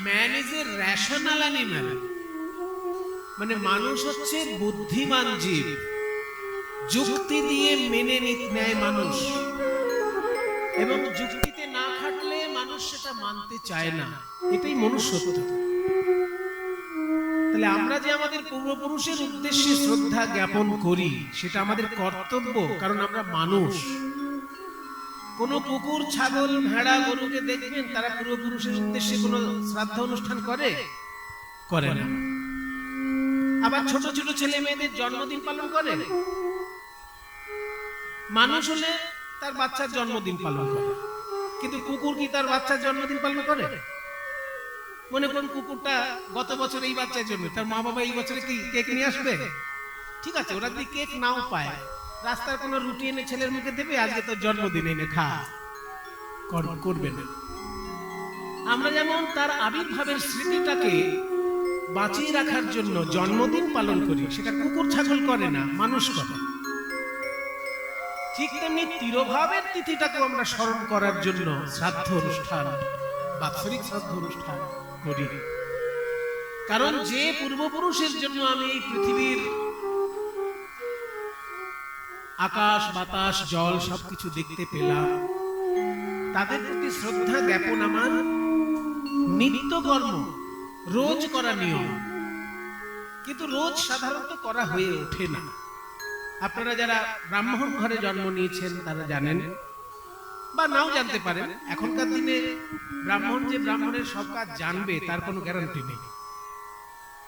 Man is a rational animal, মানে মানুষ হচ্ছে বুদ্ধিমান জীব, যুক্তি দিয়ে মেনে নেয় মানুষ, এবং যুক্তিতে না খাটলে মানুষ সেটা মানতে চায় না। এটাই মনুষ্যত্ব। তাহলে আমরা যে আমাদের পূর্বপুরুষের উদ্দেশ্যে শ্রদ্ধা জ্ঞাপন করি সেটা আমাদের কর্তব্য, কারণ আমরা মানুষ। কোন কুকুর, ছাগল, ভেড়া, গরুকে দেখবেন তারা পূর্বপুরুষের উদ্দেশ্যে কোন শ্রাদ্ধা অনুষ্ঠান করে না। আবার ছোট ছোট ছেলে মেয়েদের জন্মদিন পালন করে। মানুষ হলে তার বাচ্চার জন্মদিন পালন করে, কিন্তু কুকুর কি তার বাচ্চার জন্মদিন পালন করে? মনে করুন কুকুরটা গত বছর এই বাচ্চার জন্য, তার মা বাবা এই বছরে কি কেক নিয়ে আসবে? ঠিক আছে, ওরা যদি কেক নাও পায়, রাস্তার কোনো রুটি এনে ছেলের মুখে দেবে, আজকে তোর জন্মদিন, এনে খা, করবে না। আমরা যেমন তার আবির্ভাবের স্মৃতিটাকে বাঁচিয়ে রাখার জন্য জন্মদিন পালন করি, সেটা কুকুর ছাগল করে না, মানুষ করে। ঠিক তেমনি তিরোভাবের তিথিটাকে আমরা স্মরণ করার জন্য শ্রাদ্ধ অনুষ্ঠান, বাৎসরিক শ্রাদ্ধ অনুষ্ঠান করি। কারণ যে পূর্বপুরুষের জন্য আমি এই পৃথিবীর আকাশ, বাতাস, জল সবকিছু দেখতে পেলাম, তাদের প্রতি শ্রদ্ধা জ্ঞাপন আমার নিত্য কর্ম, রোজ করা নিয়ম। কিন্তু রোজ সাধারণত করা হয়ে ওঠে না। আপনারা যারা ব্রাহ্মণ ঘরে জন্ম নিয়েছেন তারা জানেন, বা নাও জানতে পারেন। এখনকার দিনে ব্রাহ্মণ যে ব্রাহ্মণের সব কাজ জানবে তার কোনো গ্যারান্টি নেই।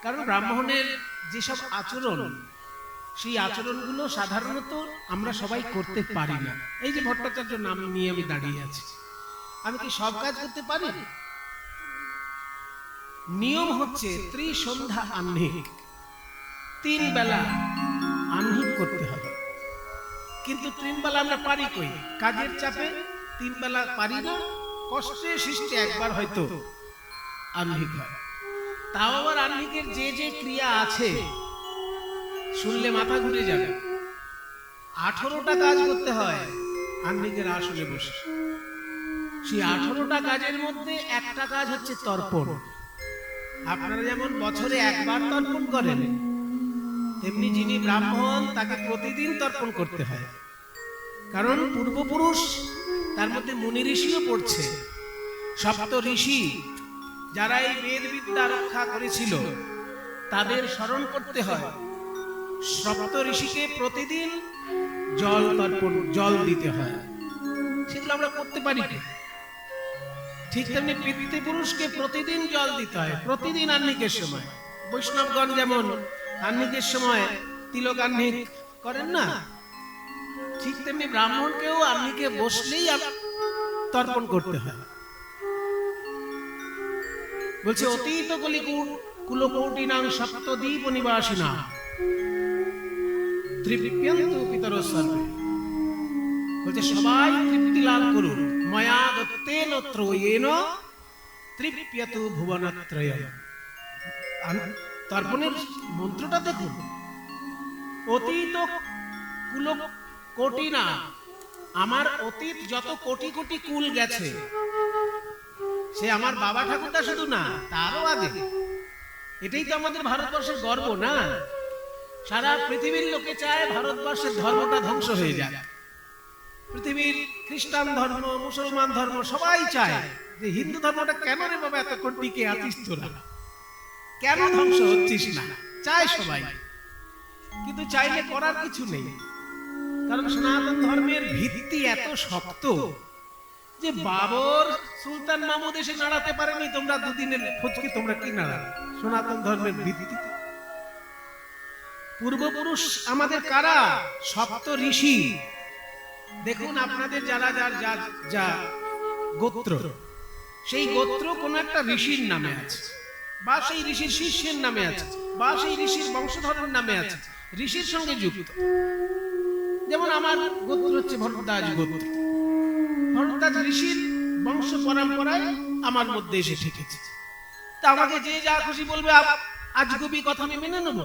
কারণ ব্রাহ্মণের যেসব আচরণ, সেই আচরণগুলো সাধারণত আমরা সবাই করতে পারি না। এই যে ভট্টাচার্য নাম নিয়ে আমি দাঁড়িয়ে আছি, আমি কি সব কাজ করতে পারি? নিয়ম হচ্ছে ত্রিসন্ধ্যা আহ্নিক, 3 বেলা আহ্নিক করতে হবে। কিন্তু 3 বেলা আমরা পারি কই? কাজের চাপে 3 বেলা পারি না, কষ্টে সৃষ্টি একবার হয়তো আহ্নিক হয়। তাও আবার আহ্নিকের যে যে ক্রিয়া আছে শুনলে মাথা ঘুরে যাবে। 18টা কাজ করতে হয় আহ্নিকের আসলে বসে। সেই 18টা কাজের মধ্যে একটা কাজ হচ্ছে তর্পণ। আপনারা যেমন বছরে একবার তর্পণ করেন, তেমনি যিনি ব্রাহ্মণ তাকে প্রতিদিন তর্পণ করতে হয়। কারণ পূর্বপুরুষ, তার মধ্যে মুনি ঋষিও পড়ছে, সপ্ত ঋষি যারা এই বেদ বিদ্যা রক্ষা করেছিল তাদের স্মরণ করতে হয়। সপ্ত ঋষিকে প্রতিদিন জল তর্পণ, জল দিতে হয়। সেগুলো আমরা করতে পারি না। ঠিক তেমনি পিতৃপুরুষকে প্রতিদিন জল দিতে হয়, প্রতিদিন আহ্নিকের সময়। বৈষ্ণবগণ যেমন আহ্নিকের সময় তিলক আহ্নিক করেন না, ঠিক তেমনি ব্রাহ্মণকেও আহ্নিকে বসলেই তর্পণ করতে হয়। বলছে অতীত কুলকৌটিনাং সপ্তদ্বীপ নিবাসিনা তৃপ্যন্তু পিতরঃ সর্বে। বলছে সবাই তৃপ্তি লাভ করুন, ময়া দত্তেন ত্রয়েন তৃপ্যতু ভুবনত্রয়ম। তর্পণের মন্ত্রটা দেখুন, অতীত কুলকৌটিনা, আমার অতীত যত কোটি কোটি কুল গেছে, সে আমার বাবা ঠাকুরটা শুধু না, তারও আগে। এটাই তো আমাদের ভারতবর্ষের গর্ব না? সারা পৃথিবীর লোকে চায় ভারতবর্ষের ধর্মটা ধ্বংস হয়ে যায়। পৃথিবীর খ্রিস্টান ধর্ম, মুসলমান ধর্ম সবাই চায় যে হিন্দু ধর্মটা কেন রে বাবা এতক্ষণ টিকে আছিস তোরা, কেন ধ্বংস হচ্ছিস না, চায় সবাই। কিন্তু চাইলে করার কিছু নেই। কারণ সনাতন ধর্মের ভিত্তি এত শক্ত যে বাবর, সুলতান মাহমুদ এসে নাড়াতে পারেনি, তোমরা দুদিনের খোঁজকে তোমরা কি নাড়াবে? সনাতন ধর্মের ভিত্তি। পূর্বপুরুষ আমাদের কারা? সপ্ত ঋষি। দেখুন আপনাদের যারা যা গোত্র, সেই গোত্র কোন একটা ঋষির নামে আছে, বা সেই ঋষির শিষ্যের নামে আছে, বা সেই ঋষির বংশধরের নামে আছে, ঋষির সঙ্গে যুক্ত। যেমন আমার গোত্র হচ্ছে ভরদ্বাজ গোত্র। ভরদ্বাজ ঋষির বংশ পরম্পরায় আমার মধ্যে এসে ঠেকেছে। তা আমাকে যে যা খুশি বলবে আজগুবি কথা আমি মেনে নেব।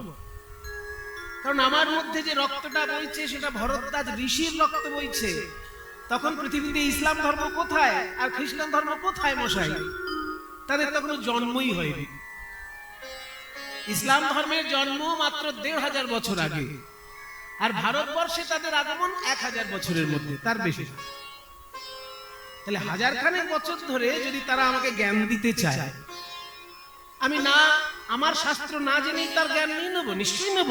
কারণ আমার মধ্যে যে রক্তটা বইছে সেটা ভরদ্বাজ ঋষির রক্ত বইছে। তখন পৃথিবীতে ইসলাম ধর্ম কোথায় আর খ্রিস্টান ধর্ম কোথায় মশাই? তাদের তো কোনো জন্মই হয়নি। ইসলাম ধর্মের জন্ম মাত্র ১৫০০ বছর আগে, আর ভারতবর্ষে তাদের আগমন ১০০০ বছরের মধ্যে, তার বেশি। তাহলে হাজারখানেক বছর ধরে যদি তারা আমাকে জ্ঞান দিতে চায়, আমি না আমার শাস্ত্র না জেনেই তার জ্ঞান নিয়ে নেবো? নিশ্চয়ই নেব।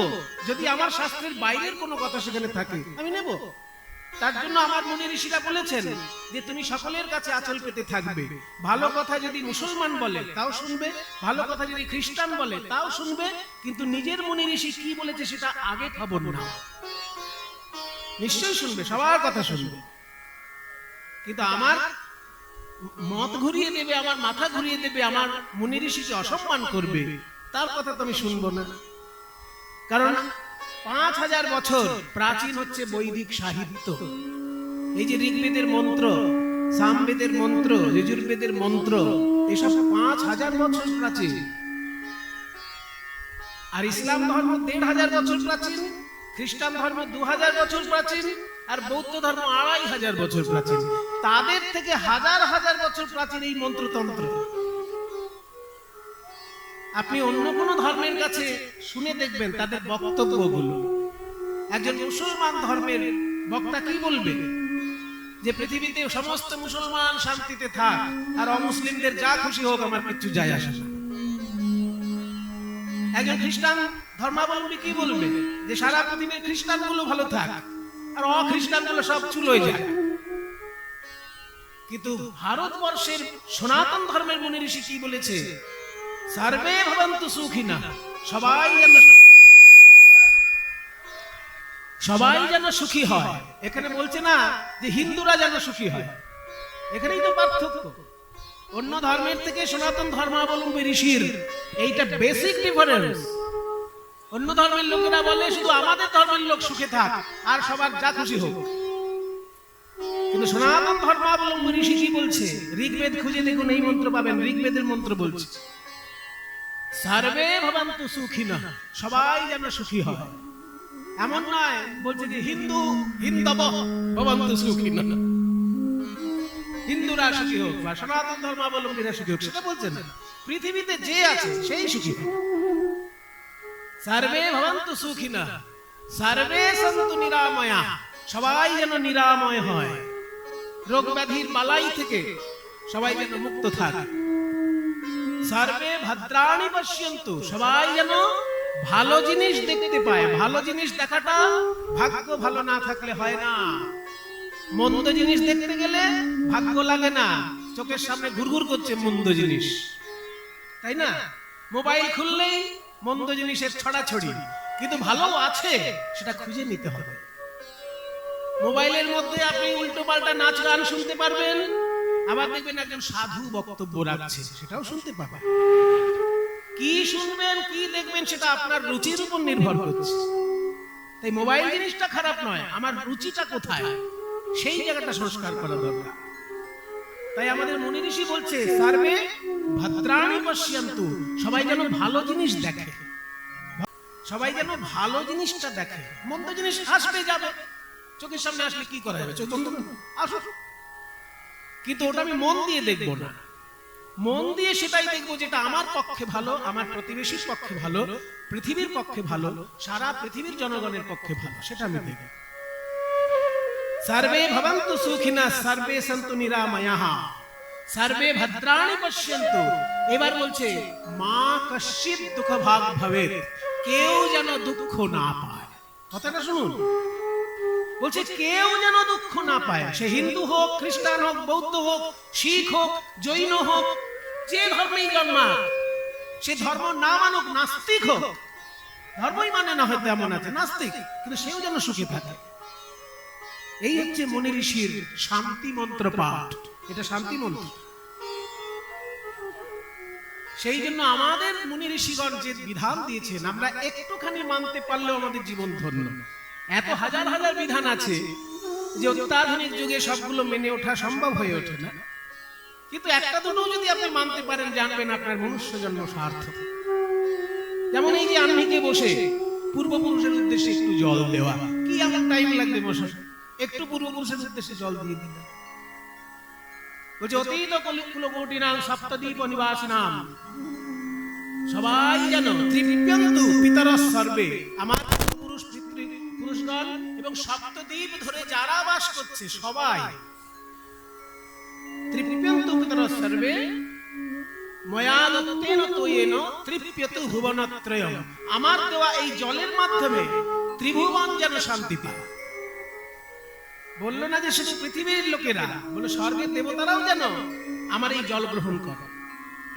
যদি আমার শাস্ত্রের বাইরের কোনো কথা সেখানে থাকে আমি নেব। তার জন্য আমার মুনি ঋষিরা বলেছেন যে তুমি সকলের কাছে আঁচল পেতে থাকবে। ভালো কথা যদি মুসলমান বলে তাও শুনবে, ভালো কথা যদি খ্রিস্টান বলে তাও শুনবে, কিন্তু নিজের মুনি ঋষি কি বলেছে সেটা আগে খবর না। নিশ্চয়ই শুনবে, সবার কথা শুনবে, কিন্তু আমার মত ঘুরিয়ে দেবে, আমার মাথা ঘুরিয়ে দেবে, আমার মুনি ঋষিকে অসম্মান করবে, তার কথা তো আমি শুনবো না। কারণ ৫০০০ বছর প্রাচীন হচ্ছে বৈদিক সাহিত্য। এই যে ঋগ্বেদের মন্ত্র, সামবেদের মন্ত্র, যজুর্বেদের মন্ত্র, এসব ৫০০০ বছর প্রাচীন। আর ইসলাম ধর্ম ১৫০০ বছর প্রাচীন, খ্রিস্টান ধর্ম ২০০০ বছর প্রাচীন, আর বৌদ্ধ ধর্ম ২৫০০ বছর প্রাচীন। তাদের থেকে হাজার হাজার বছর প্রাচীন এই মন্ত্রতন্ত্র। আপনি অন্য কোন ধর্মের কাছে শুনে দেখবেন তাদের বক্তব্যগুলো। একজন মুসলমান ধর্মের বক্তা কি বলবে? যে পৃথিবীতে সমস্ত মুসলমান শান্তিতে থাক, আর অমুসলিমদের যা খুশি হোক, আমার কিছু যায় আসে না। একজন খ্রিস্টান ধর্মাবলম্বী কি বলবে? যে সারা পৃথিবীর খ্রিস্টানগুলো ভালো থাক, আর অখ্রিস্টানগুলো সব চুলোয় যায়। কিন্তু ভারতবর্ষের সনাতন ধর্মের মুনি ঋষি কি বলেছে? সর্বে ভবন্তু সুখিনঃ, সবাই যেন সুখী হয়। এখানে বলছে না যে হিন্দুরা যেন সুখী হয়, এখানেই তো পার্থক্য। অন্য ধর্মের থেকে সনাতন ধর্মাবলম্বী ঋষির এইটা বেসিক ডিফারেন্স। অন্য ধর্মের লোকেরা বলে শুধু আমাদের ধর্মের লোক সুখে থাক, আর সবার যা খুশি হোক। কিন্তু সনাতন ধর্মাবলম্বী ঋষি কি বলছে? ঋগ্বেদ খুঁজে দেখুন, এই মন্ত্র পাবেন। ঋগ্বেদের মন্ত্র বলছে সর্বে ভবন্তু সুখিনঃ, সবাই যেন সুখী হয়। এমন নয় বলছে যে হিন্দব ভবন্তু সুখিনঃ, হিন্দুরা সুখী হোক বা সনাতন ধর্মাবলম্বীরা সুখী হোক, সেটা বলছে না। পৃথিবীতে যে আছে সেই সুখী হোক। সর্বে ভবন্তু সুখিনঃ সর্বে সন্তু নিরাময়াঃ, সবাই যেন নিরাময় হয়, রোগ ব্যাধির বালাই থেকে সবাই যেন মুক্ত থাকে। সর্বে ভদ্রাণি পশ্যন্তু, সবাই যেন ভালো জিনিস দেখতে পায়। ভালো জিনিস দেখাটা ভাগ্য ভালো না থাকলে হয় না। মন্দ জিনিস দেখতে গেলে ভাগ্য লাগে না, চোখের সামনে ঘুরঘুর করছে মন্দ জিনিস, তাই না? মোবাইল খুললেই মন্দ জিনিসের ছড়াছড়ি, কিন্তু ভালো আছে সেটা খুঁজে নিতে হবে। মোবাইলের মধ্যে আপনি উল্টো পাল্টা নাচ গান শুনতে পারবেন, আবার দেখবেন একজন সাধু বক্তব্য রাখছে, সেটাও শুনতে পাবেন। কি শুনবেন কি দেখবেন সেটা আপনার রুচির উপর নির্ভর করছে। তাই মোবাইল জিনিসটা খারাপ নয়, আমার রুচিটা কোথায় সেই জায়গাটা সংস্কার করা দরকার। তাই আমাদের মুনি ঋষি বলছে সর্বে ভদ্রাণি পশ্যন্তু, সবাই যেন ভালো জিনিস দেখে, সবাই যেন ভালো জিনিসটা দেখে। মন্দ জিনিস আসবে যাবে, চোখের সামনে আসলে কি করা যাবে? চোখ বন্ধ আসুক, কিন্তু ওটা আমি মন দিয়ে দেখবো না। মন দিয়ে সেটাই দেখবো যেটা আমার পক্ষে ভালো, আমার প্রতিবেশীর পক্ষে ভালো, পৃথিবীর পক্ষে ভালো, সারা পৃথিবীর জনগণের পক্ষে ভালো, সেটা আমি দেখব। সর্বে ভবন্তু সুখিনঃ সর্বে সন্তু নিরাময়াঃ সর্বে ভদ্রাণি পশ্যন্তু। এবার বলছে মা কশ্চিৎ দুঃখ ভাগ ভবেৎ, কেউ যেন দুঃখ না পায়। কথাটা শুনুন, বলছে কেউ যেন দুঃখ না পায়। সে হিন্দু হোক, খ্রিস্টান হোক, বৌদ্ধ হোক, শিখ হোক, জৈন হোক, যে ধর্মেই জন্মাক, সে ধর্ম না মানুক, নাস্তিক হোক, ধর্মই মানে না হয়তো এমন আছে নাস্তিক, কিন্তু সেও যেন সুখী থাকে। এই হচ্ছে মুনি ঋষির শান্তি মন্ত্র পাঠ। এটা শান্তি মন্ত্র। সেই জন্য আমাদের মুনি ঋষিগণ যে বিধান দিয়েছেন, আমরা একটুখানি মানতে পারলেও আমাদের জীবন ধন্য। এত হাজার হাজার বিধান আছে যে অত্যাধুনিক যুগে সবগুলো মেনে ওঠা সম্ভব হয়ে ওঠে না, কিন্তু একটা দুটো যদি আপনি মানতে পারেন, জানবেন আপনার মনুষ্য জন্ম সার্থক। যেমন এই যে আহ্নিকে বসে পূর্বপুরুষের উদ্দেশ্যে একটু জল দেওয়া, কি আমার টাইম লাগবে বসে, একটু পূর্বপুরুষের উদ্দেশ্যে জল দিয়ে দিলেন। বলছে অতীত কুলকোটিনাং সপ্তদ্বীপ নিবাসিনাম, সবাই যেন তৃপ্যন্তু পিতরঃ সর্বে, আমার পুরুষ পুরুষগণ এবং সপ্তদ্বীপ ধরে যারা বাস করছে সবাই তৃপ্যন্তু পিতরঃ সর্বে ময়া দত্তেন তয়েন তৃপ্যতু ভুবনত্রয়ম, আমার দেওয়া এই জলের মাধ্যমে ত্রিভুবন যেন শান্তি পায়। বললো না যে শুধু পৃথিবীর লোকেরা, বলে স্বর্গের দেবতারাও যেন আমার এই জল গ্রহণ করে,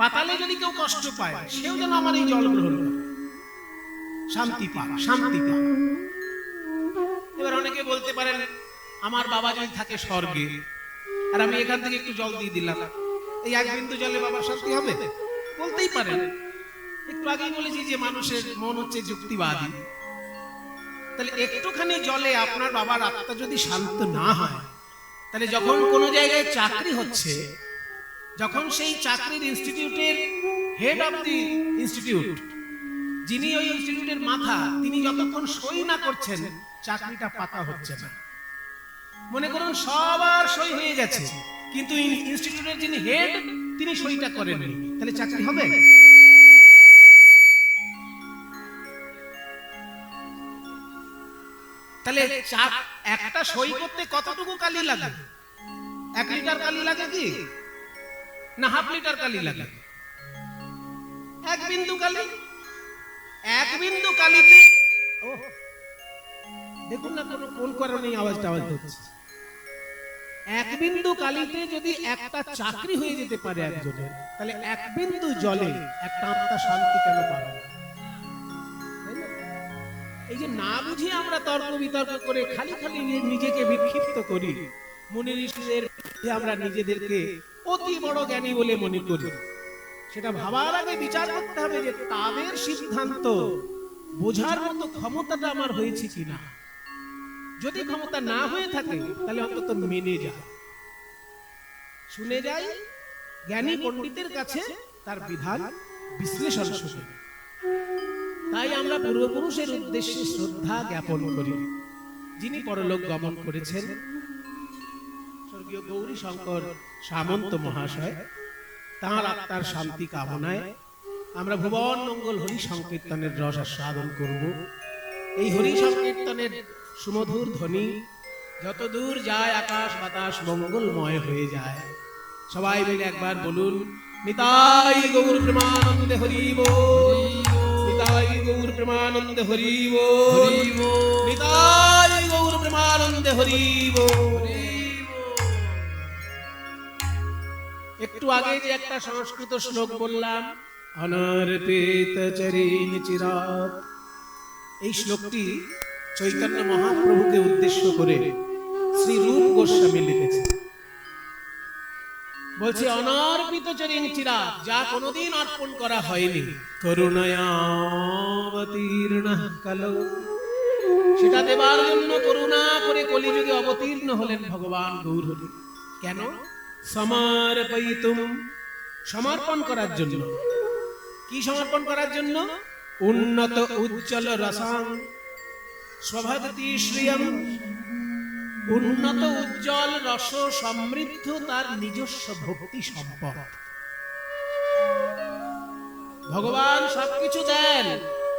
পাতালে যদি কেউ কষ্ট পায় সেও যেন আমার এই জল গ্রহণ করে, শান্তি পায়, শান্তি পায়। এবার অনেকে বলতে পারেন আমার বাবা যদি থাকে স্বর্গে আর আমি এখান থেকে একটু জল দিয়ে দিলাম, এই এক বিন্দু জলে বাবার শান্তি হবে? বলতেই পারেন। একটু আগেই বলেছি যে মানুষের মন হচ্ছে যুক্তিবাদী। তাহলে একটুখানি জলে আপনার বাবার আত্মা যদি শান্ত না হয়, তাহলে যখন কোনো জায়গায় চাকরি হচ্ছে, যখন সেই চাকরির ইনস্টিটিউটের হেড অফ দি ইনস্টিটিউট, যিনি ওই ইনস্টিটিউটের মাথা, তিনি যতক্ষণ সই না করছেন চাকরিটা পাতা হচ্ছে না। মনে করুন সবার সই হয়ে গেছে, কিন্তু ইনস্টিটিউটের যিনি হেড তিনি সইটা করেননি, তাহলে চাকরি হবে? তাহলে একটা সই করতে কতটুকু কালি লাগে? 1 লিটার কালি লাগে কি না হাফ লিটার কালি লাগে? 1 বিন্দু কালি। 1 বিন্দু কালিতে দেখুন না কোন কারণে আওয়াজটা হচ্ছে। 1 বিন্দু কালিতে যদি একটা চাকরি হয়ে যেতে পারে একজনের, তাহলে 1 বিন্দু জলে একটা আত্মা শান্তি কেন পাবে না? এই যে না বুঝে আমরা তর্ক বিতর্ক করে খালি খালি নিজেকে বিক্ষিপ্ত করি, মুনি ঋষিদের আমরা নিজেদেরকে অতি বড় জ্ঞানী বলে মনে করি, সেটা ভাবার আগে বিচার করতে হবে যে তাদের সিদ্ধান্ত বোঝার মতো ক্ষমতাটা আমার হয়েছে কিনা। যদি ক্ষমতা না হয়ে থাকে তাহলে অন্তত মেনে যায়, শুনে যাই জ্ঞানী পণ্ডিতের কাছে তার বিধান বিশ্লেষণ শুনে। তাই আমরা পূর্বপুরুষের উদ্দেশ্যে শ্রদ্ধা জ্ঞাপন করি, যিনি পরলোক গমন করেছেন, স্বর্গীয় গৌরী শঙ্কর সামন্ত মহাশয়, তাঁর আত্মার শান্তি কামনায় আমরা ভুবন মঙ্গল হরি সংকীর্তনের রস আস্বাদন করব। এই হরি সংকীর্তনের সুমধুর ধ্বনি যত দূর যায় আকাশ বাতাস মঙ্গলময় হয়ে যায়। সবাই মিলে একবার বলুন, নিতাই গৌর প্রেমানন্দে হরি বল, নিতাই গৌর প্রেমানন্দে হরি বল, নিতাই গৌর প্রেমানন্দে হরি বল। একটু আগে যে একটা সংস্কৃত শ্লোক বললাম, অনর্পিত চরণ চিরাত, এই শ্লোকটি চৈতন্য মহাপ্রভুকে উদ্দেশ্য করে শ্রী রূপ গোস্বামী লিখেছে। বলছে অনর্পিত চরণ চিরাত, যা কোনোদিন অর্পণ করা হয়নি, করুণায়াবতীর্ণ কালো, সেটা দেবার জন্য করুণা করে কলিযুগে অবতীর্ণ হলেন ভগবান গৌরহরি। কেন? সমর্পয়িতুম, সমর্পণ করার জন্য। কি সমর্পণ করার জন্য? উন্নত উজ্জ্বল রসাং স্বভাগতি শ্রিয়ম, উন্নত উজ্জ্বল রস সমৃদ্ধ তার নিজস্ব ভক্তি সম্পদ। ভগবান সবকিছু দেন,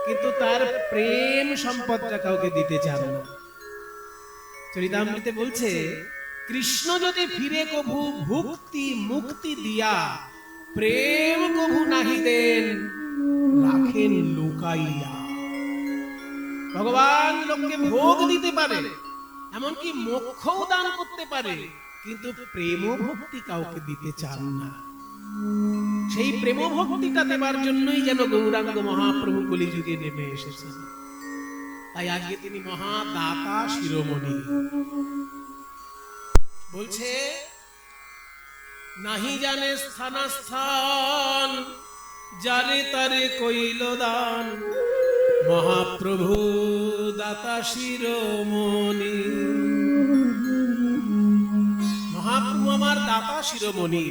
কিন্তু তার প্রেম সম্পদটা কাউকে দিতে চান না। চরিতামৃতে বলছে, কৃষ্ণ যদি ফিরে কভু ভুক্তি মুক্তি দিয়া, প্রেম কভু নাহি দেন রাখেন লুকাইয়া। ভগবান লোককে ভোগ দিতে পারে, এমনকি মোক্ষও দান করতে পারে, কিন্তু প্রেম ভক্তি কাউকে দিতে চান না। সেই প্রেম ভক্তিটা দেবার জন্যই যেন গৌরাঙ্গ মহাপ্রভু কলিযুগে নেমে এসেছেন। তাই আজকে তিনি মহাদাতা শিরোমণি। বলছে, নাহি জানে স্থানাস্থান, জানে তারে কইল দান, মহাপ্রভু দাতা শিরোমণি। মহাপ্রভু আমার দাতা শিরোমণি,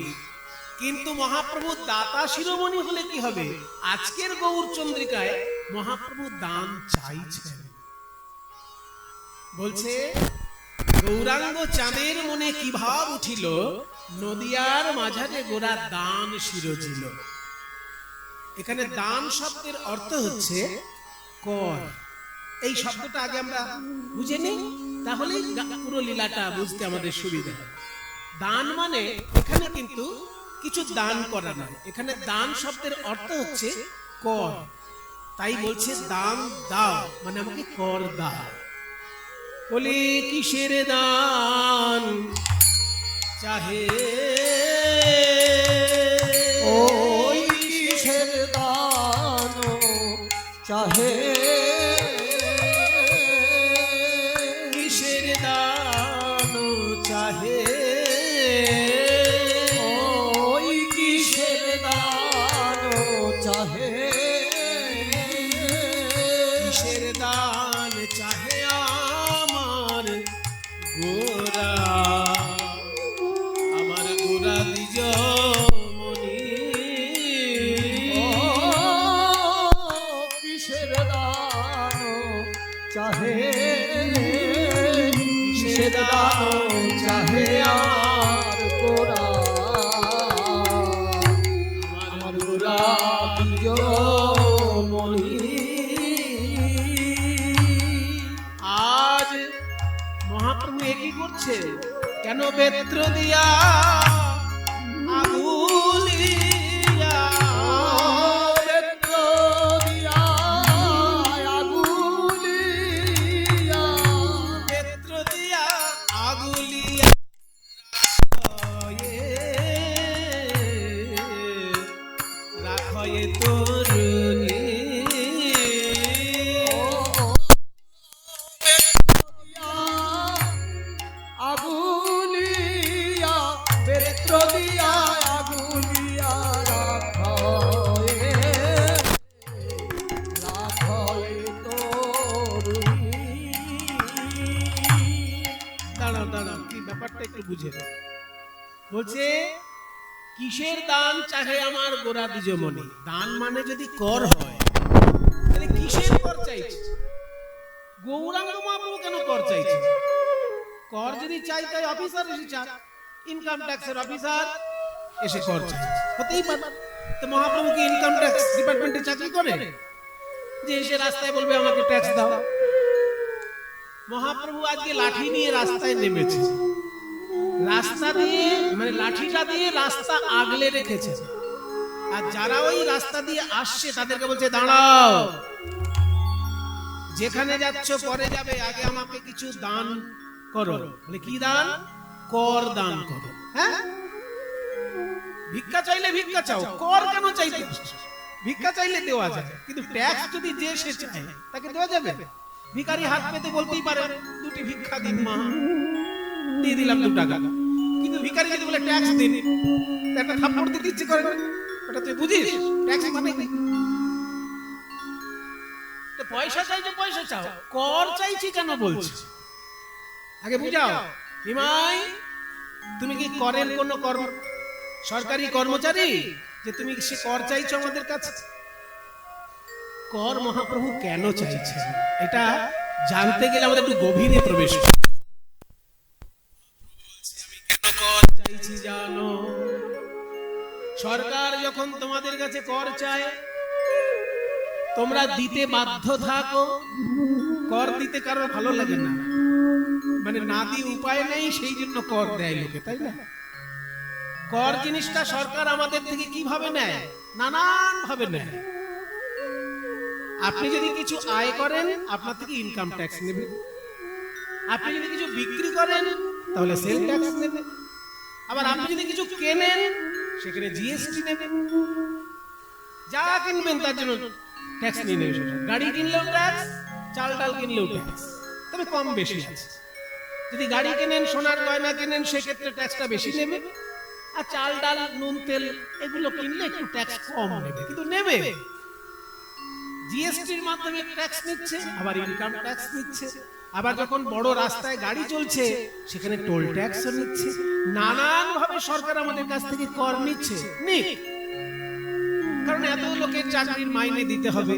কিন্তু মহাপ্রভু দাতা শিরোমণি হলে কি হবে? আজকের গৌর চন্দ্রিকায় মহাপ্রভু দান চাইছেন। বলছে, গৌরাঙ্গ চাঁদের মনে কি ভাব উঠিল, নদিয়ার মাঝারে গোরা দান শিরোছিল। এখানে দান শব্দের অর্থ হচ্ছে কর। এই শব্দটা আগে আমরা বুঝে নিই, তাহলেই পুরো লীলাটা বুঝতে আমাদের সুবিধা হবে। দান মানে এখানে কিন্তু কিছু দান করা নয়, এখানে দান শব্দের অর্থ হচ্ছে কর। তাই বলছে দান দাও, মানে আমাকে কর দাও। বলি কিসের দান চাহে, ওই কিসের দান চাহে, কিসের দান চাহে, ওই কিসের দান চাহে, কিসের দান চাহে আমার গোরা, আমার গোরা দ্বিজ মনি। ও কিসের দান চাহে, কিসের দান চাহে আর গোরা, আমার গোরা মনি। আজ মহাপ্রভু একই করছে কেন? বেত্র দিয়া আগুলিয়া, বেত্র দিয়া আগুলিয়া, বেত্র দিয়া আগুলিয়া, রাখয়ে তরুণী। আগুলিয়া বেত্র দিয়া আগুলিয়া রাখয়ে, রাখয়ে তরুণী। দাঁড়াও দাঁড়াও, কি ব্যাপারটা একটু বুঝে নাও। বলছে কিসের দান চাহে আমার গোরা দ্বিজমণি। দান মানে যদি কর হয়, তাহলে কিসের কর চাইছে? গৌরাঙ্গ মহাপ্রভু কেন কর চাইছে? কর যদি চাই তাই অফিসার এসে চাক, ইনকাম ট্যাক্সের অফিসার এসে কর চাইছে, হতেই পারে। তো মহাপ্রভু কি ইনকাম ট্যাক্স ডিপার্টমেন্টে চাকরি করে যে এসে রাস্তায় বলবে আমাকে ট্যাক্স দাও? মহাপ্রভু আজকে লাঠি নিয়ে রাস্তায় নেমেছে, রাস্তা দিয়ে মানে লাঠিটা দিয়ে রাস্তা আগলে রেখেছে, আর যারা ওই রাস্তা দিয়ে আসছে তাদেরকে বলছে দাঁড়াও, যেখানে যাচ্ছ পরে যাবে, আগে আমাকে কিছু দান করো। বলে কি দান? কর দান করো। হ্যাঁ, ভিক্ষা চাইলে ভিক্ষা চাও, কর কেন চাইতে? ভিক্ষা চাইলে দেওয়া যায়, কিন্তু ট্যাক্স যদি যে সে চায় তাকে দেওয়া যাবে? ভিখারি হাত পেতে বলতেই পারে দুটি ভিক্ষা দিন মা, দিয়ে দিলাম 2 টাকা। কিন্তু ভিখারি যদি বলে ট্যাক্স দিন, একটা থাপ্পড় দিতে ইচ্ছে করে না? ওটা তুই বুঝিস ট্যাক্স মানে কি? তো পয়সা চাইছো পয়সা চাও, কর চাইছি কেন বলছি? আগে বুঝাও। নিমাই, তুমি কি করের কোন সরকারি কর্মচারী যে তুমি সে কর চাইছো আমাদের কাছে? কর মহাপ্রভু কেন চাইছেন এটা জানতে গেলে আমাদের একটু গভীরে প্রবেশ করতে হবে। আমি কেন কর চাইছি জানো? সরকার যখন তোমাদের কাছে কর চায়, তোমরা দিতে বাধ্য থাকো। কর দিতে কারোর ভালো লাগে না, মানে না দিয়ে উপায় নেই, সেই জন্য কর দেয় লোকে, তাই না? কর জিনিসটা সরকার আমাদের থেকে কিভাবে নেয়? নানান ভাবে নেয়। আপনি যদি কিছু আয় করেন, আপনার থেকে ইনকাম ট্যাক্স নেবে। আপনি যদি কিছু বিক্রি করেন, তাহলে সেল ট্যাক্স নেবে। আবার আপনি যদি কিছু কেনেন, সেখানে জিএসটি নেবে। যা কিনবেন তার জন্য ট্যাক্স নিয়ে নেবে। গাড়ি কিনলেও ট্যাক্স, চাল ডাল কিনলেও ট্যাক্স, তবে কম বেশি আছে। যদি গাড়ি কেনেন, সোনার গয়না কেনেন, সেক্ষেত্রে ট্যাক্সটা বেশি নেবে। আর চাল ডাল নুন তেল এগুলো কিনলে একটু ট্যাক্স কম নেবে, কিন্তু নেবে। জিএসটির মাধ্যমে ট্যাক্স নিচ্ছে, আবার ইনকাম ট্যাক্স নিচ্ছে। আবার যখন বড় রাস্তায় গাড়ি চলছে, সেখানে টোল ট্যাক্সও নিচ্ছে। নানান ভাবে সরকার আমাদের কাছ থেকে কর নিচ্ছে। নিক, কারণ এত লোকের চাকরির মাইনে দিতে হবে,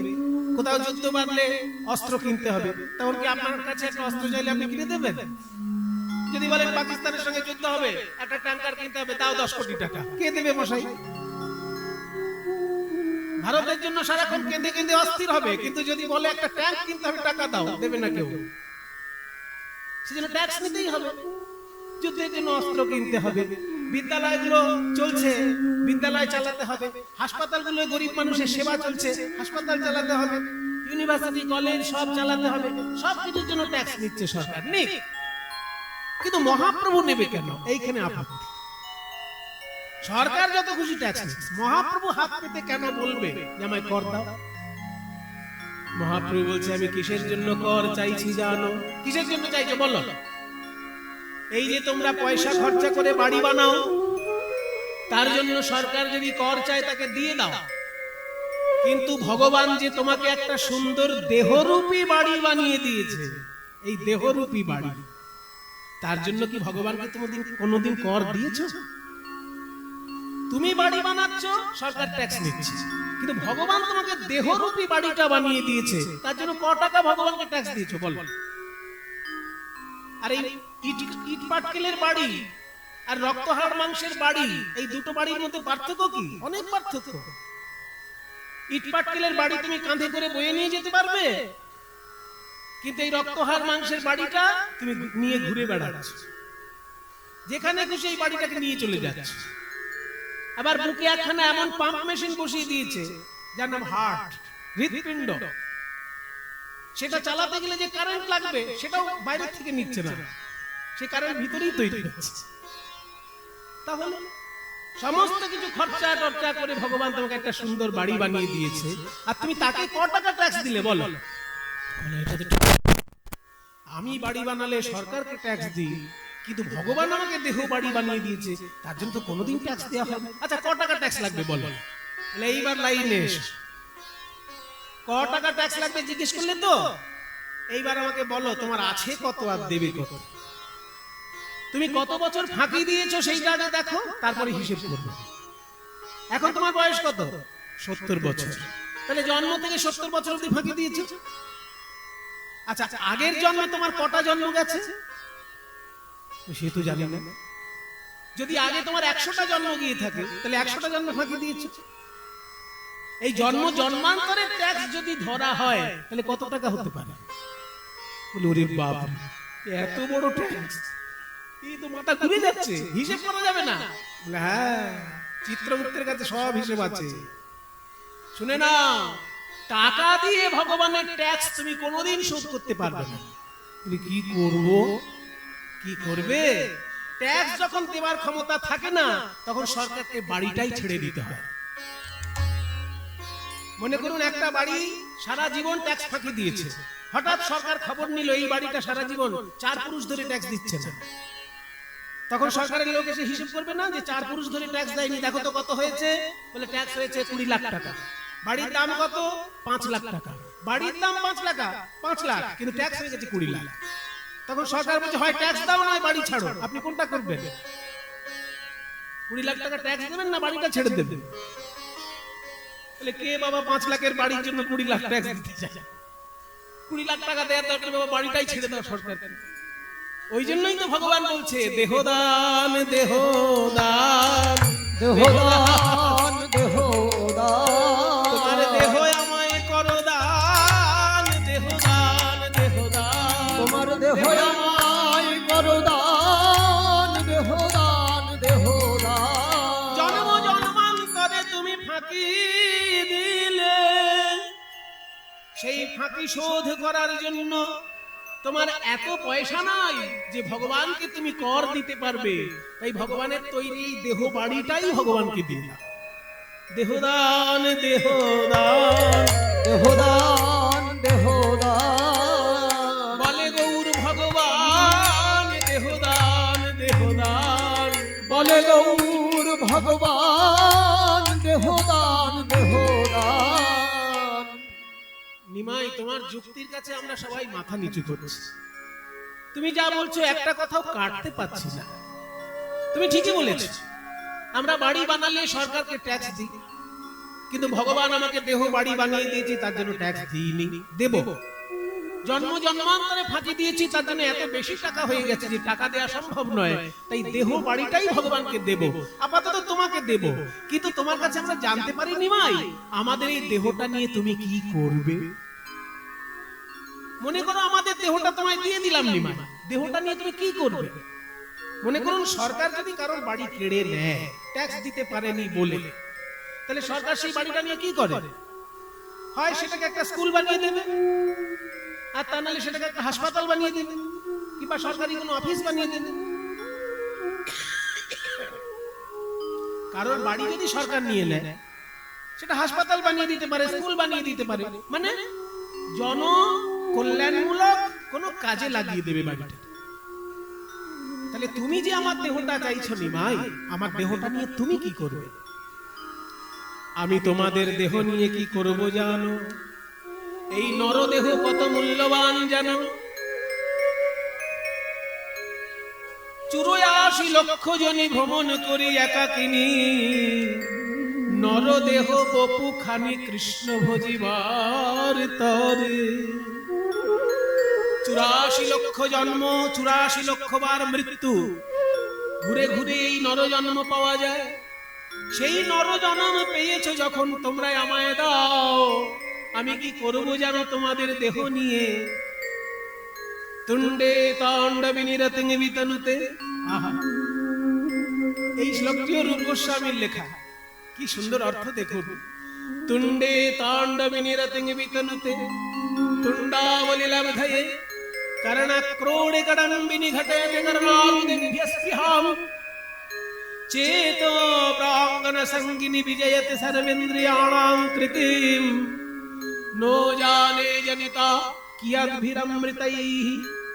কোথাও যুদ্ধ বাঁধলে অস্ত্র কিনতে হবে। তখন কি আপনার কাছে একটা অস্ত্র চাইলে আপনি কিনে দেবেন? যদি বলেন পাকিস্তানের সঙ্গে যুদ্ধ হবে, একটা ট্যাঙ্কার কিনতে হবে, দাও 10 কোটি টাকা, কে দেবে মশাই? ভারতের জন্য সারাক্ষণ কেঁদে কেঁদে অস্থির হবে, কিন্তু যদি বলে একটা ট্যাঙ্ক কিনতে হবে, টাকা দাও, দেবে না কেউ। সেজন্য ট্যাক্স নিতেই হবে। যুদ্ধের জন্য অস্ত্র কিনতে হবে, বিদ্যালয়গুলো চলছে, বিদ্যালয় চালাতে হবে, হাসপাতালগুলো গরিব মানুষের সেবা চলছে, হাসপাতাল চালাতে হবে, ইউনিভার্সিটি কলেজ সব চালাতে হবে, সব কিছুর জন্য ট্যাক্স নিচ্ছে সরকার, নিক। কিন্তু মহাপ্রভু নেবে কেন? এইখানে আপত্তি। সরকার যত খুশি ট্যাক্স নিচ্ছে, মহাপ্রভু হাত পেতে কেন বলবে যে আমায় কর দাও? মহাপ্রভু বলছে, আমি কিসের জন্য কর চাইছি জানো? কিসের জন্য চাইছো বলো? এই যে তোমরা পয়সা খরচা করে বাড়ি বানাও, তার জন্য সরকার যদি কর চায় তাকে দিয়ে দাও। কিন্তু ভগবান যে তোমাকে একটা সুন্দর দেহরূপী বাড়ি বানিয়ে দিয়েছে, এই দেহরূপী বাড়ি, তার জন্য কি ভগবানকে তুমি কোনোদিন কর দিয়েছো? তুমি বাড়ি বানাচ্ছ, সরকার ট্যাক্স নিচ্ছে, কিন্তু ভগবান তোমাকে দেহরূপী বাড়িটা বানিয়ে দিয়েছে, তার জন্য ক টাকা ভগবানকে ট্যাক্স দিয়েছো বল? আর এই ইট পাটকেলের বাড়ি আর রক্তহাড় মাংসের বাড়ি, এই দুটো বাড়ির মধ্যে পার্থক্য কি? অনেক পার্থক্য। ইট পাটকেলের বাড়ি তুমি কাঁধে করে বয়ে নিয়ে যেতে পারবে, কিন্তু এই রক্তহাড় মাংসের বাড়িটা তুমি নিয়ে ঘুরে বেড়াচ্ছ, যেখানে খুশি এই বাড়িটাকে নিয়ে চলে যাচ্ছে। আবার বুকে একখানা এমন পাম্প মেশিন বসিয়ে দিয়েছে যার নাম হার্ট, হৃৎপিণ্ড। সেটা চালাতে গেলে যে কারেন্ট লাগবে সেটাও বাইরে থেকে নিচ্ছে না, সে কারেন্ট ভিতরেই তৈরি হচ্ছে। তাহলে সমস্ত কিছু খরচা টরচা করে ভগবান তোমাকে একটা সুন্দর বাড়ি বানিয়ে দিয়েছে, আর তুমি তাকে ক টাকা ট্যাক্স দিলে বলো? আমি বাড়ি বানালে সরকারকে ট্যাক্স দিই, কিন্তু ভগবান আমাকে দেহ বাড়ি বানিয়ে দিয়েছে, তার জন্য তো কোনোদিন ট্যাক্স দেওয়া হবে। আচ্ছা, ক টাকা ট্যাক্স লাগবে বলো? এইবার লাইনে এসো, ক টাকা ট্যাক্স লাগবে জিজ্ঞেস করলে তো? এইবার আমাকে বলো, তোমার আছে কত আর দেবে কত? তুমি কত বছর ফাঁকি দিয়েছো সেইটা আগে দেখো, তারপরে হিসেব করবে। এখন তোমার বয়স কত? 70 বছর। তাহলে জন্ম থেকে 70 বছর অবধি ফাঁকি দিয়েছো। আচ্ছা, আগের জন্মে তোমার কটা জন্ম গেছে সে তো জানি না। যদি আগে তোমার 100টা জন্ম গিয়ে থাকে, তাহলে 100টা জন্ম ফাঁকি দিয়েছো। এই জন্ম জন্মান্তরের ট্যাক্স যদি ধরা হয়, তাহলে কত টাকা হতে পারে? ওরে বাপ, এত বড় ট্যাক্স, এই তো মাথা ঘুরে যাচ্ছে, হিসেব করা যাবে না। হ্যাঁ, চিত্রগুপ্তের কাছে সব হিসেব আছে। শুনে না, টাকা দিয়ে ভগবানের ট্যাক্স তুমি কোনোদিন শোধ করতে পারবে না। তুমি কি করবে? ট্যাক্স যখন দেওয়ার ক্ষমতা থাকে না, তখন সরকারকে বাড়িটাই ছেড়ে দিতে হয়। মনে করুন একটা বাড়ি সারা জীবন ট্যাক্স ফাঁকি দিয়েছে, হঠাৎ সরকার খবর নিল এই বাড়িটা সারা জীবন 4 পুরুষ ধরে ট্যাক্স দিচ্ছে না। তখন সরকারের লোক এসে হিসাব করবে না যে 4 পুরুষ ধরে ট্যাক্স দেয়নি, দেখো তো কত হয়েছে? বলে ট্যাক্স হয়েছে 20 লাখ টাকা। বাড়ির দাম কত? 5 লাখ টাকা। বাড়ির দাম 5 লাখ, কিন্তু ট্যাক্স হয়ে গেছে 20 লাখ। তখন সরকার বলছে, হয় ট্যাক্স দাও না বাড়ি ছাড়ো। আপনি কোনটা করবেন? 20 লাখ টাকা ট্যাক্স দেবেন না বাড়িটা ছেড়ে দেবেন? বলে কে বাবা 5 লাখের বাড়ির জন্য 20 লাখ ট্যাক্স দিতে চায়? 20 লাখ টাকা দেওয়ার দরকার বাবা, বাড়িটাই ছেড়ে দাও সরকারকে। ওই জন্যই তো ভগবান বলছে, দেহদান দেহদান দেহদান দেহদান, তোমার দেহ আমায় করো দান, দেহদান দেহদান, তোমার দেহ আমায় করো দান, দেহদান দেহদান। জন্ম জন্মান্তরে তুমি ফাঁকি দিলে, সেই ফাঁকি শোধ করার জন্য তোমার এত পয়সা নাই যে ভগবানকে তুমি কর দিতে পারবে। তাই ভগবানের তৈরি দেহ বাড়িটাই ভগবানকে দিয়ে দাও। দেহদান দেহদান দেহদান দেহদান, বলে গৌর ভগবান, দেহদান দেহদান, বলে গৌর ভগবান, দেহদান দেহদান। নিমাই, তোমার যুক্তির কাছে আমরা সবাই মাথা নিচু করছি। তুমি যা বলছো একটা কথাও কাটতে পাচ্ছি না। তুমি ঠিকই বলেছ, আমরা বাড়ি বানালে সরকারকে ট্যাক্স দিই, কিন্তু ভগবান আমাকে দেহ বাড়ি বানিয়ে দিয়েছে, তার জন্য ট্যাক্স দিইনি, দেব। জন্ম জন্মান্তরে ফাঁকি দিয়েছি, তার জন্য এত বেশি টাকা হয়ে গেছে যে টাকা দেওয়া সম্ভব নয়। তাই দেহ বাড়িটাই ভগবানকে দেব, আপাতত তোমাকে দেব। কিন্তু তোমার কাছে আমরা জানতে পারি নিমাই, আমাদের এই দেহটা নিয়ে তুমি কি করবে। মনে করো আমাদের দেহটা তোমায় দিয়ে দিলাম নিমাই, দেহটা নিয়ে তুমি কি করবে? মনে করুন সরকার যদি কারোর বাড়ি কেড়ে নেয় ট্যাক্স দিতে পারেনি বলে, তাহলে সরকার সেই বাড়িটা নিয়ে কি করে? হয় সেটাকে একটা স্কুল বানিয়ে দেবে, আর তা নাহলে সেটাকে একটা হাসপাতাল বানিয়ে দেবে, কিংবা সরকারি কোনো অফিস বানিয়ে দেবে। কারোর বাড়ি যদি সরকার নিয়ে নেয়, সেটা হাসপাতাল বানিয়ে দিতে পারে, স্কুল বানিয়ে দিতে পারে, মানে জনকল্যাণমূলক কোনো কাজে লাগিয়ে দেবে বাড়িটা। তাহলে তুমি যে আমার দেহটা চাইছো নিমাই, আমার দেহটা নিয়ে তুমি কি করবে? আমি তোমাদের দেহ নিয়ে কি করব জানো? এই নরদেহ কত মূল্যবান জানো? 84 লক্ষ জনি ভ্রমণ করি একাকিনী, নরদেহ বপু খানি কৃষ্ণ ভজিবার তরে। 84 লক্ষ জন্ম, 84 লক্ষ বার মৃত্যু, ঘুরে ঘুরে এই নরজন্ম পাওয়া যায়। সেই নরজন্ম পেয়েছো যখন তোমরা আমায় দাও, আমি কি করব জানো তোমাদের দেহ নিয়ে? তুণ্ডে তাণ্ডবিনিরতিং বিতনুতে। আহা, এই শ্লোকটিও রূপ গোস্বামীর লেখা, কি সুন্দর অর্থ দেখুন। তুণ্ডে তাণ্ডবিনিরতিং বিতনুতে তুণ্ডাবলি লব্ধয়ে कर्णक्रोडि कडम्बिनि घटेति कर्णाम्बिभ्यस्पृहाम् चेतो प्राङ्गण संगिनि विजयति सर्वेन्द्रियाणां कृतिम् नो जाने जनिता कियद्भिरमृतैः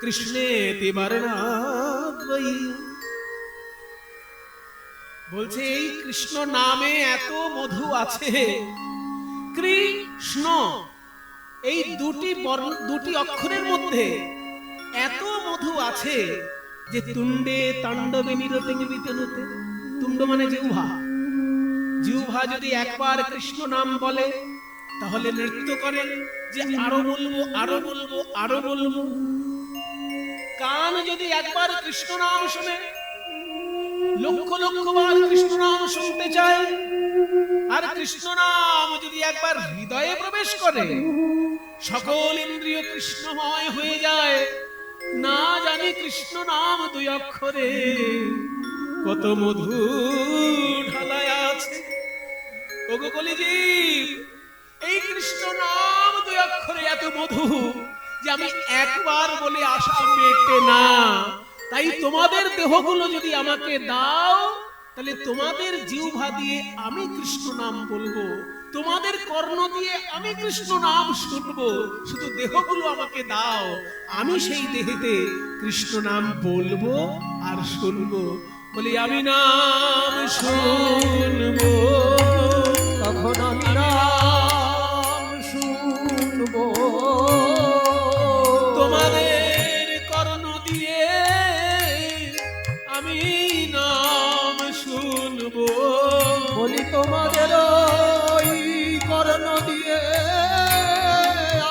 कृष्णेति वर्णाद्वयि। বলছে এই কৃষ্ণ নামে এত মধু আছে। কৃষ্ণ এই দুটি অক্ষরের মধ্যে এত মধু আছে যে তুণ্ডে তাণ্ডবে নিরতিং বিতনুতে। তুণ্ড মানে জিহ্বা, জিহ্বা যদি একবার কৃষ্ণ নাম বলে তাহলে নৃত্য করে যে আরো বলবো আরো বলবো আরো বলবো। কান যদি একবার কৃষ্ণ নাম শুনে লক্ষ লক্ষ বার কৃষ্ণ নাম শুনতে চায়। আর কৃষ্ণ নাম যদি একবার হৃদয়ে প্রবেশ করে সকল ইন্দ্রিয় কৃষ্ণময় হয়ে যায়। না জানি কৃষ্ণ নাম দুই অক্ষরে কত মধু ঢালায় আছে। ওগো কলিজীব, এই কৃষ্ণ নাম দুই অক্ষরে এত মধু যে আমি একবার বলে আশা মেটে না। তাই তোমাদের দেহগুলো যদি আমাকে দাও তাহলে তোমাদের জিহ্বা দিয়ে আমি কৃষ্ণ নাম বলবো, তোমাদের কর্ণ দিয়ে আমি কৃষ্ণ নাম শুনবো। শুধু দেহগুলো আমাকে দাও, আমি সেই দেহেতে কৃষ্ণ নাম বলবো আর শুনবো। বলি আমি নাম শুনবো, তখন আমি নাম শুনবো। তোমাদের কর্ণ দিয়ে আমি নাম শুনবো। বলি তোমাদের ওই কর্ণ দিয়ে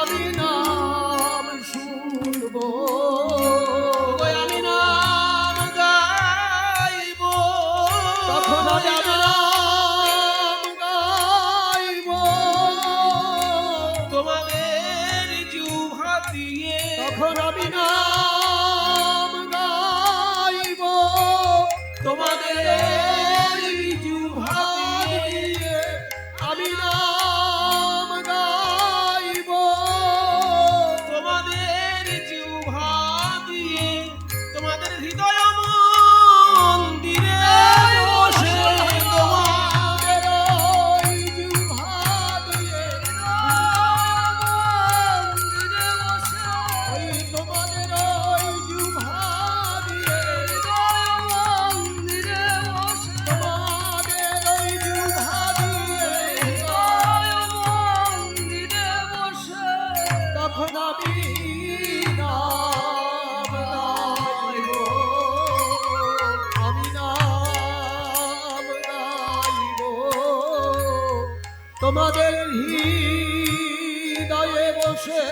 আমি নাম শুনবো। আমি নাম গাইবো, তখন আমি নাম গাইবো। তোমাদের জিহ্বা দিয়ে, তখন আমি নাম গাইবো। তোমাদের জিহ্বা দিয়ে আমি নাম গাইবো। তোমাদের জিহ্বা দিয়ে তোমাদের হৃদয় মন্দিরে বসে তোমাদের ওই জিহ্বা দিয়ে মন্দিরে বসে, ওই তোমাদের ওই জিহ্বা দিয়ে মন্দিরে বসে, তোমাদের ওই জিহ্বা দিয়ে মন্দিরে বসে, তখন আমি নাম গাইবো। আমি নাম গাইবো। তোমাদের হৃদয়ে বসে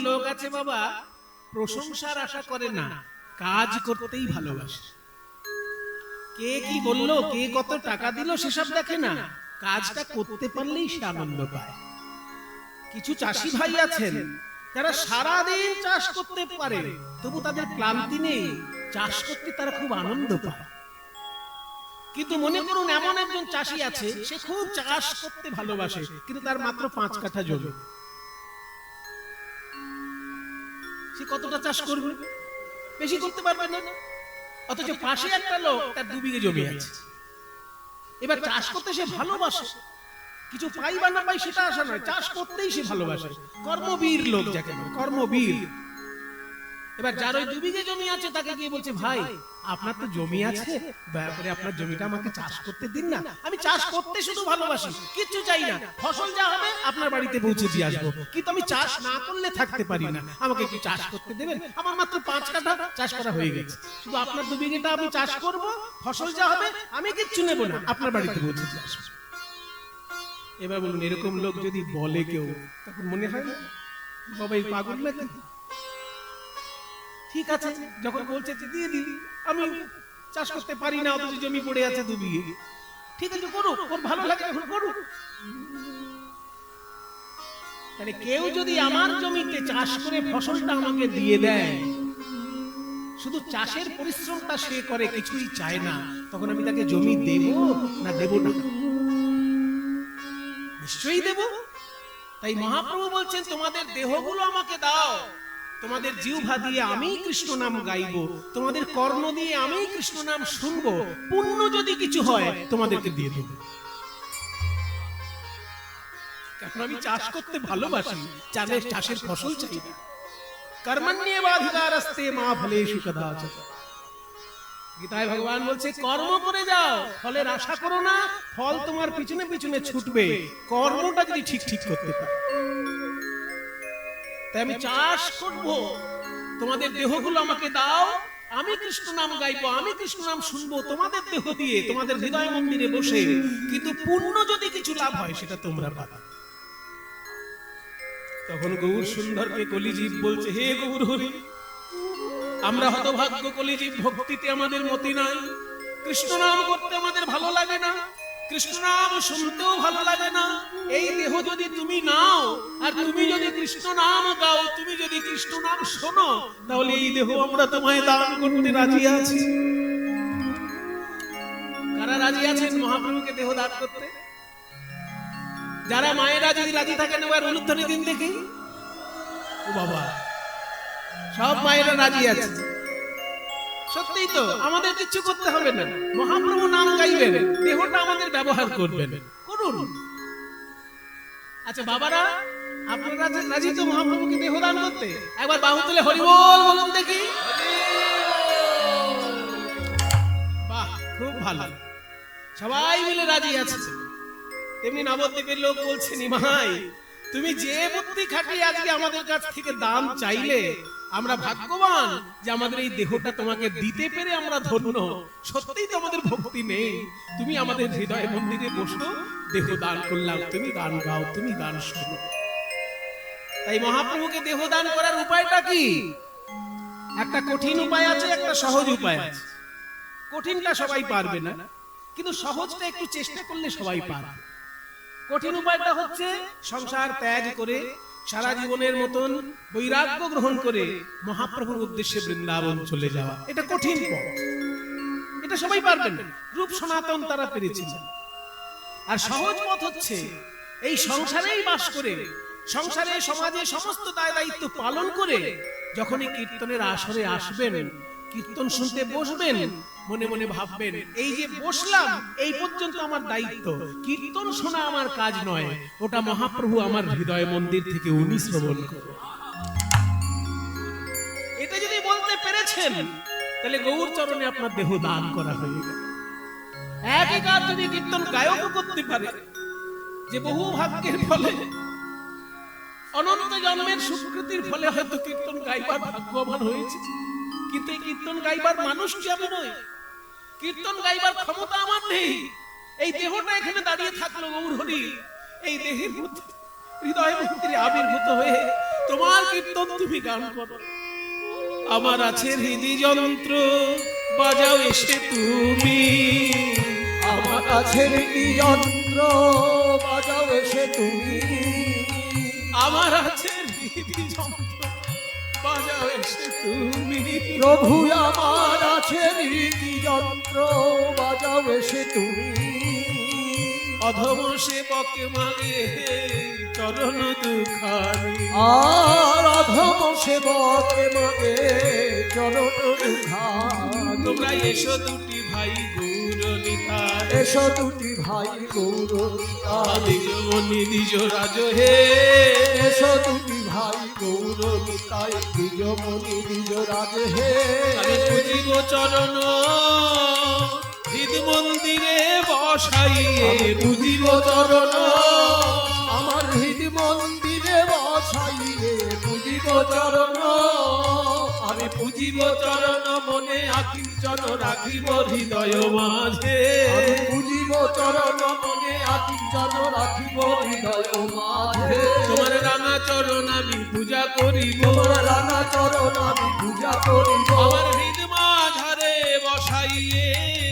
লোক আছে বাবা, প্রশংসার আশা করে না, কাজ করতেই ভালোবাসে। কে কি বললো, কে কত টাকা দিল সেসব দেখে না, কাজটা করতে পারলেই সে আনন্দ পায়। কিছু চাষি ভাই আছেন যারা সারাদিন চাষ করতে পারে, তবু তাদের ক্লান্তি নেই, চাষ করতে তারা খুব আনন্দ পায়। কিন্তু মনে করুন এমন একজন চাষি আছে, সে খুব চাষ করতে ভালোবাসে, কিন্তু তার মাত্র 5 কাঠা জমি। সে কতটা চাষ করবে? বেশি করতে পারবে না। অথচ পাশে একটা লোক, তার 2 বিঘে জমি আছে, এবার চাষ করতে সে ভালোবাসে। কিছু পাই বা না পাই সেটা আশা নয়, চাষ করতেই সে ভালোবাসে। কর্মবীর লোক যাকে বলে, কর্মবীর। এবার যার ওই 2 বিঘে জমি আছে, তাকে গিয়ে বলছে, ভাই আপনার তো জমি আছে, দয়া করে আপনার জমিটা আমাকে চাষ করতে দিন না, আমি চাষ করতে শুধু ভালোবাসি, কিচ্ছু চাই না, ফসল যা হবে আপনার বাড়িতে পৌঁছে দিয়ে আসবো, কিন্তু আমি চাষ না করলে থাকতে পারি না, আমাকে একটু চাষ করতে দেবেন। আমার মাত্র 5 কাঠা চাষ করা হয়ে গেছে, শুধু আপনার 2 বিঘেটা আমি চাষ করব, ফসল যা হবে আমি কিচ্ছু নেব না, আপনার বাড়িতে পৌঁছে দিয়ে আসবো। এবার বলুন, এরকম লোক যদি বলে কেউ, তখন মনে হয় না বাবা এই পাগল নাকি? ঠিক আছে, যখন বলছে দিয়ে দিই, আমি চাষ করতে পারি না, অথচ জমি পড়ে আছে 2 বিঘে, ঠিক আছে করুক, ওর ভালো লাগে এখন করুক। তাহলে কেউ যদি আমার জমিতে চাষ করে ফসলটা আমাকে দিয়ে দেয়, শুধু চাষের পরিশ্রমটা সে করে, কিছুই চায় না, তখন আমি তাকে জমি দেব না দেব না? নিশ্চয়ই দেব। তাই মহাপ্রভু বলছেন, তোমাদের দেহগুলো আমাকে দাও, তোমাদের জিহ্বা দিয়ে আমি কৃষ্ণ নাম গাইবো, তোমাদের কর্ণ দিয়ে আমি কৃষ্ণ নাম শুনবো, পুণ্য যদি কিছু হয় তোমাদেরকে দিয়ে দেব। কারণ আমি চাষ করতে ভালোবাসি, চাষের ফসল চাই না। কর্মণ্যেবাধিকারস্তে মা ফলেষু কদাচন। গীতায় ভগবান বলছে, কর্ম করে যাও, ফলের আশা করো না, ফল তোমার পিছনে পিছনে ছুটবে, কর্মটা যদি ঠিক ঠিক করতে পারো। তাই আমি চাষ করব, তোমাদের দেহগুলো আমাকে দাও, আমি কৃষ্ণ নাম গাইবো, আমি কৃষ্ণ নাম শুনবো তোমাদের দেহ দিয়ে, তোমাদের হৃদয় মন্দিরে বসে, কিন্তু পুণ্য যদি কিছু লাভ হয় সেটা তোমরা পাবে। তখন গৌর সুন্দরকে কলিজীব বলছে, হে গৌর হরি, আমরা হতভাগ্য কলিজীব, ভক্তিতে আমাদের মতি নাই, কৃষ্ণ নাম করতে আমাদের ভালো লাগে না, কৃষ্ণ নাম শুনতেও ভালো লাগে না। এই দেহ যদি তুমি নাও, আর তুমি যদি কৃষ্ণ নাম গাও, তুমি যদি কৃষ্ণ নাম শোনো, তাহলে এই দেহ আমরা তোমায় দান করতে রাজি আছি। কারা রাজি আছেন মহাপ্রভুকে দেহ দান করতে? যারা মায়েরা যদি রাজি থাকেন, এবার উলুধ্বনি দিন দেখি। ও বাবা, সব মায়েরা রাজি আছে। সত্যিই তো, আমাদের কিছু করতে হবে না, মহাপ্রভু নাম গাইবেন, দেহটা আমাদের ব্যবহার করবেন, করুন। আচ্ছা বাবারা, আপনারা রাজি তো মহাপ্রভুকে দেহ দান করতে? একবার বাহু তুলে হরি বল বলুন দেখি। বাহ, খুব ভালো, সবাই মিলে রাজি আছে। তেমনি নবদ্বীপের লোক বলছে, নিমাই তুমি যে বুদ্ধি খাটিয়ে আজকে আমাদের কাছ থেকে দান চাইলে, আমরা ভাগ্যবান যে আমাদের এই দেহটা তোমাকে দিতে পেরে আমরা ধন্য। সত্যিই তো আমাদের ভক্তি নেই, তুমি আমাদের হৃদয় মন্দিরে বসো, দেহ দান করলাম, তুমি গান গাও, তুমি গান শোনো। তাই মহাপ্রভুকে দেহ দান করার উপায়টা কি? একটা কঠিন উপায় আছে, একটা সহজ উপায় আছে। কঠিনটা সবাই পারবে না, কিন্তু সহজটা একটু চেষ্টা করলে সবাই পারবে। কঠিন উপায়টা হচ্ছে সংসার ত্যাগ করে, সারা জীবনের মতন বৈরাগ্য গ্রহণ করে মহাপ্রভুর উদ্দেশ্যে বৃন্দাবন চলে যাওয়া। এটা কঠিন পথ, এটা সবাই পারবেন না, রূপ সনাতন তারা পেরেছিলেন। আর সহজ পথ হচ্ছে এই সংসারেই বাস করে, সংসারে সমাজে সমস্ত দায় দায়িত্ব পালন করে, যখনই কীর্তনের আসরে আসবেন, কীর্তন শুনতে বসবেন, মনে মনে ভাববেন, এই যে বসলাম এই পর্যন্ত আমার দায়িত্ব, কীর্তন শোনা আমার কাজ নয়, ওটা মহাপ্রভু আমার হৃদয় মন্দির থেকে উনি শ্রবণ করবেন। এটা যদি বলতে পেরেছেন, তাহলে গৌর চরণে আপনার দেহ দান করা হয়ে গেল। একই কাজ যদি কীর্তন গায়কও করতে পারে, যে বহু ভাগ্যের ফলে, অনন্ত জন্মের সুকৃতির ফলে হয়তো কীর্তন গাইবার ভাগ্যবান হয়েছে, কিন্তু এই কীর্তন গাইবার মানুষ কি আমি নই, কীর্তন গাইবার ক্ষমতা আমার নেই। এই দেহটা এখানে দাঁড়িয়ে থাকলো গৌর হরি, এই দেহের মধ্যে হৃদয় মন্দিরে আবির্ভূত হয়ে তো তোমার কীর্তন তুমি গান করো। আমার আছে হৃদয় যন্ত্র, বাজাও এসে তুমি। আমার কাছে যন্ত্র, বাজাও এসে তুমি। আমার আছে হৃদয় যন্ত্র, বাজাও এসে তুমি। প্রভু আমার আছে যন্ত্র, বাজাও এসে তুমি। অধম সেবকে মাগে চরণ দুখানি। আর অধম সেবকে মাগে চরণ দুখানি। তোমরা এসো দুটি ভাই গৌরনিতায়, এসো দুটি ভাই গৌরনিতায়। নিজ মনি নিজ রাজ হে। এসো দুটি ভাই গৌরনিতায়, নিজ মনি নিজ রাজ হে। আমি পুজিব চরণ হৃদ মন্দিরে বসাইয়ে। পুজিব চরণ আমার হৃদ মন্দিরে বসাইয়ে। পুজিব চরণ আমি পুজিব চরণ মনে আকিঞ্চন রাখিব হৃদয় মাঝে। আমি পুজিব চরণ মনে আকিঞ্চন রাখিব হৃদয় মাঝে। তোমার রাঙা চরণ আমি পূজা করিব। তোমার রাঙা চরণ আমি পূজা করিব। আমার হৃদ মাঝারে বসাইয়ে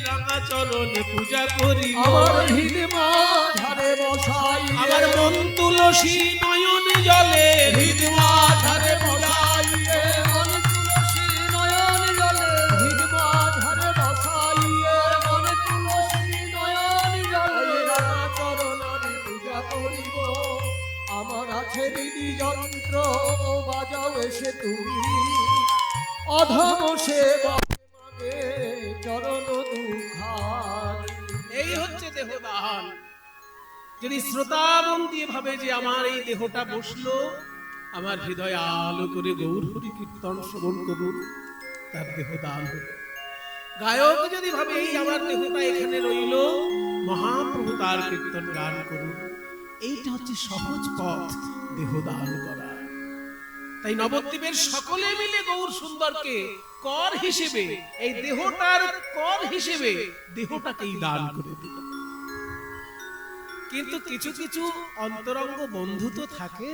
রাঙা চরণে পূজা করিব। আমার হৃদ মাঝারে বসাই। আমার মন তুলসী নয়ন জলে হৃদ মাঝারে বসাইয়ে। মন তুলসী নয়ন জলে হৃদ মাঝারে বসাইয়ে। মন তুলসী নয়ন জলে রাঙা চরণ আমি পূজা করিব। আমার আছে হৃদি যন্ত্র, বাজাও এসে তুমি। অধম সেবকে মাগে চরণ দুখানি। এই হচ্ছে দেহদান। যদি শ্রোতাবন্দী ভাবে যে আমার এই দেহটা বসলো, আমার হৃদয় আলো করে গৌর হরি কীর্তন শ্রবণ করুন, তার দেহদান হল। গায়ক যদি ভাবে এই আমার দেহটা এখানে রইল, মহাপ্রভু তার কীর্তন গান করুন। এইটা হচ্ছে সহজ পথ দেহদান করা। তাই নবদ্বীপের সকলে মিলে গৌর সুন্দরকে কর হিসেবে, এই দেহটার কর হিসেবে দেহটাকেই দান করে দিল। কিন্তু কিছু কিছু অন্তরঙ্গ বন্ধু তো থাকে।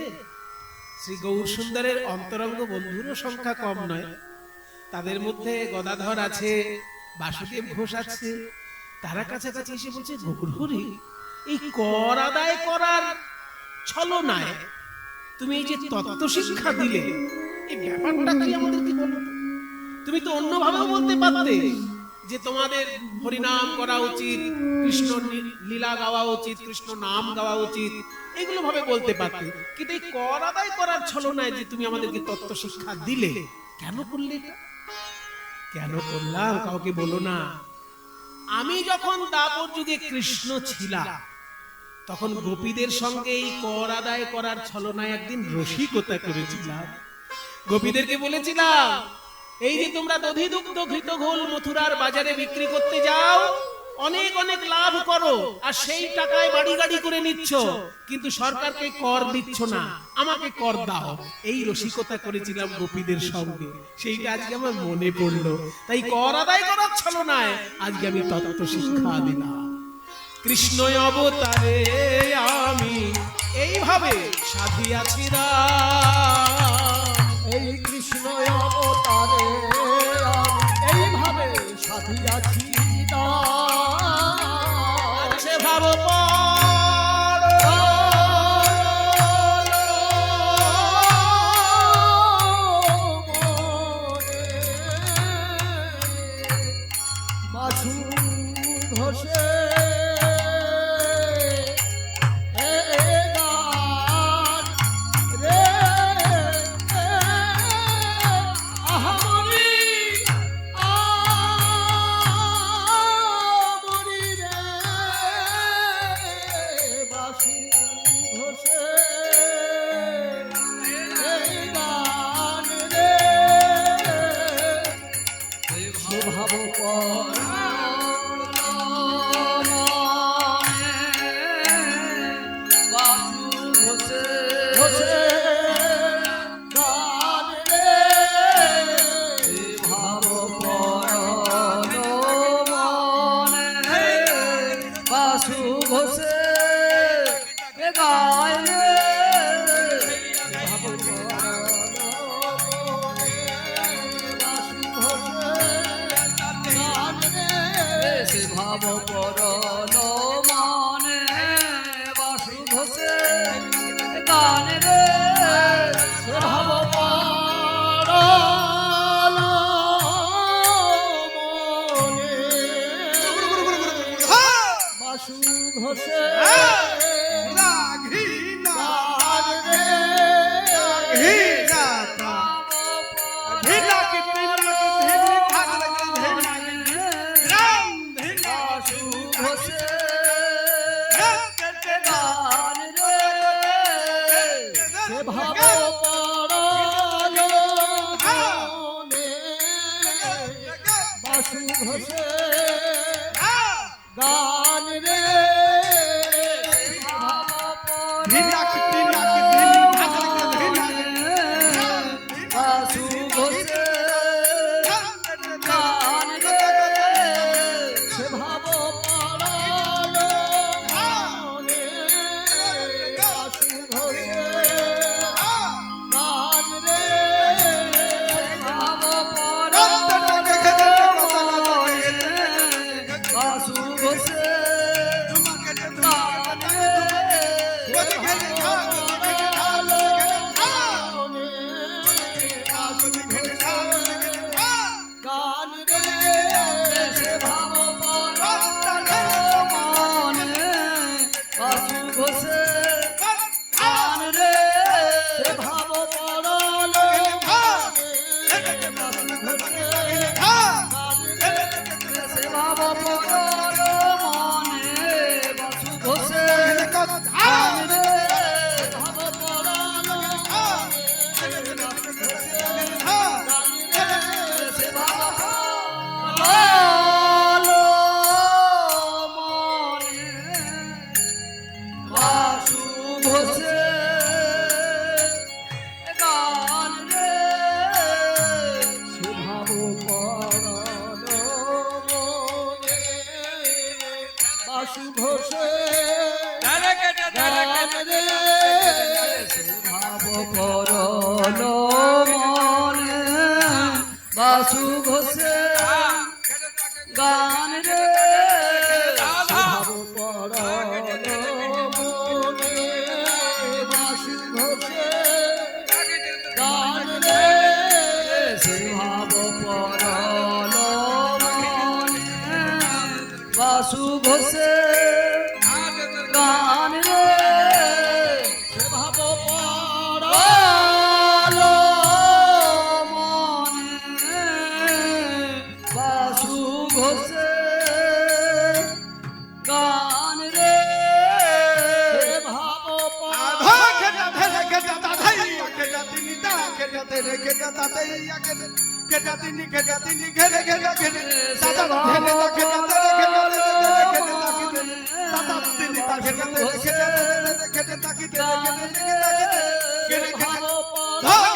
শ্রী গৌর সুন্দরের অন্তরঙ্গ বন্ধুরও সংখ্যা কম নয়। তাদের মধ্যে গদাধর আছে, বাসুদেব ঘোষ আছে। তারা কাছাকাছি এসে বলছে, গৌর হরি, এই কর আদায় করার ছলনায় তুমি এই যে তত্ত্ব শিক্ষা দিলে, এই ব্যাপারটা কি আমাদেরকে বলো। তুমি তো অন্যভাবেও বলতে পারতে যে তোমাদের হরিনাম করা উচিত, কৃষ্ণ লীলা গাওয়া উচিত, কৃষ্ণ নাম গাওয়া উচিত, এগুলো ভাবে বলতে পারতে। কিন্তু এই কর আদায় করার ছলনায় যে তুমি আমাদেরকে তত্ত্ব শিক্ষা দিলে, কেন করলে এটা? কেন করলাম কাউকে বলো না। আমি যখন দাপর যুগে কৃষ্ণ ছিলাম, তখন গোপীদের সঙ্গে এই কর আদায় করার ছলনায় একদিন রসিকতা করেছিলাম। গোপীদেরকে বলেছিলাম, এই যে তোমরা দধি দুগ্ধ ঘৃত ঘোল মথুরার বাজারে বিক্রি করতে যাও, অনেক অনেক লাভ করো, আর সেই টাকায় বাড়ি গাড়ি করে নিচ্ছ, কিন্তু সরকারকে কর দিচ্ছ না, আমাকে কর দাও। এই রসিকতা করেছিলাম গোপীদের সঙ্গে, সেইটা আজকে আমার মনে পড়লো। তাই কর আদায় করার ছলনায় আজকে আমি তত্ত্ব শিক্ষা দিলাম। কৃষ্ণ অবতারে আমি এইভাবে সাধিয়াছি রাম। এই কৃষ্ণ অবতারে আমি এইভাবে সাধিয়াছি দান। আছে ভাব বাসু ঘোষে ভাব পরল মনে বাসু ঘোষে গান রে সে ভাব পরল মনে বাসু ঘোষে গান রে বাসু ঘোষে গান রে সে ভাব পরল মনে বাসু ঘোষে গান রে বাসু ঘোষে গান রে সে ভাব পরল মনে বাসু ঘোষে গান রে ভাব পরল মনে বাসু ঘোষে গান রে গান রে সে ভাব পরল মনে বাসু ঘোষে গান রে সে ভাব পরল সে ভাব পরল মনে বাসু ঘোষে গান রে ভাব পরল সে ভাব পরল মনে বাসু ঘোষে গান রে সে ভাব পরল মনে বাসু ঘোষে গান রে ভাব পরল মনে বাসু ঘোষে গান রে ভাব পরল মনে বাসু ঘোষে গান রে সে ভাব পরল মনে বাসু ঘোষে গান রে সে ভাব পরল পরল